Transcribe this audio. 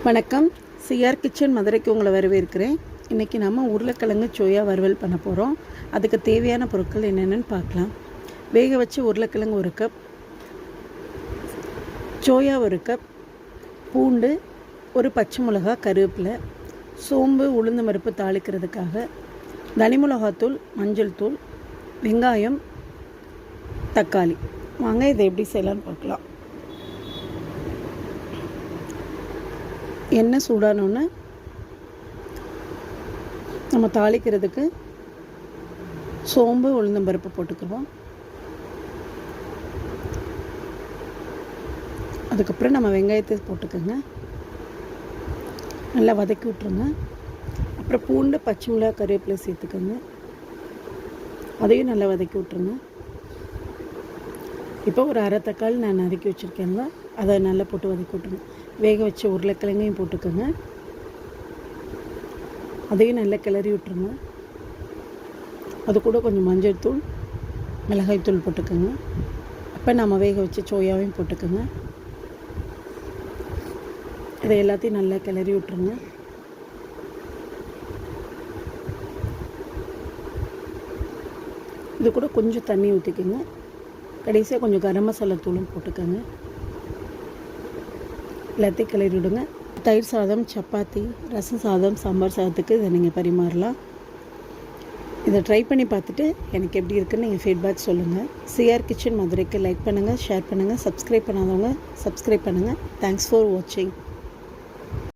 வணக்கம். CR kitchen மதுரைக்கு உங்களை வரவேற்கிறேன். இன்றைக்கி நம்ம உருளைக்கிழங்கு சோயா வறுவல் பண்ண போகிறோம். அதுக்கு தேவையான பொருட்கள் என்னென்னு பார்க்கலாம். வேக வச்சு உருளைக்கிழங்கு 1 கப், சோயா 1 கப், பூண்டு, ஒரு பச்சை மிளகா, கருவேப்பிலை, சோம்பு, உளுந்து பருப்பு தாளிக்கிறதுக்காக, தனி மிளகாத்தூள், மஞ்சள் தூள், வெங்காயம், தக்காளி. வாங்க இதை எப்படி செய்யலான்னு பார்க்கலாம். எண்ணெய் சூடானோன்னு நம்ம தாளிக்கிறதுக்கு சோம்பு, உளுந்தம்பருப்பு போட்டுக்குவோம். அதுக்கப்புறம் நம்ம வெங்காயத்தை போட்டுக்கோங்க, நல்லா வதக்கி விட்ருங்க. அப்புறம் பூண்டு, பச்சை மிளகாய், கருவேப்பிலை சேர்த்துக்கோங்க, அதையும் நல்லா வதக்கி விட்ருங்க. இப்போ ஒரு அரை தக்காளி நான் நறுக்கி வச்சுருக்கேன்ல, அதை நல்லா போட்டு வதக்கி விட்ருங்க. வேக வச்ச உருளைக்கிழங்கையும் போட்டுக்கோங்க, அதையும் நல்லா கிளறி விட்ருங்க. அது கூட கொஞ்சம் மஞ்சள் தூள், மிளகாய் தூள் போட்டுக்கோங்க. அப்போ நம்ம வேக வச்ச சோயாவையும் போட்டுக்கோங்க. இதை எல்லாத்தையும் நல்லா கிளறி விட்ருங்க. இது கூட கொஞ்சம் தண்ணி ஊற்றிக்கோங்க. கடைசியாக கொஞ்சம் கரம் மசாலா தூளும் போட்டுக்கோங்க. எல்லாத்தையும் கிளறி விடுங்க. தயிர் சாதம், சப்பாத்தி, ரசம் சாதம், சாம்பார் சாதத்துக்கு இதை நீங்கள் பரிமாறலாம். இதை ட்ரை பண்ணி பார்த்துட்டு எனக்கு எப்படி இருக்குன்னு நீங்கள் ஃபீட்பேக் சொல்லுங்கள். சிஆர் கிச்சன் மதுரைக்கு லைக் பண்ணுங்கள், ஷேர் பண்ணுங்கள், சப்ஸ்கிரைப் பண்ணாதவங்க சப்ஸ்கிரைப் பண்ணுங்கள். தேங்க்ஸ் ஃபார் வாட்சிங்.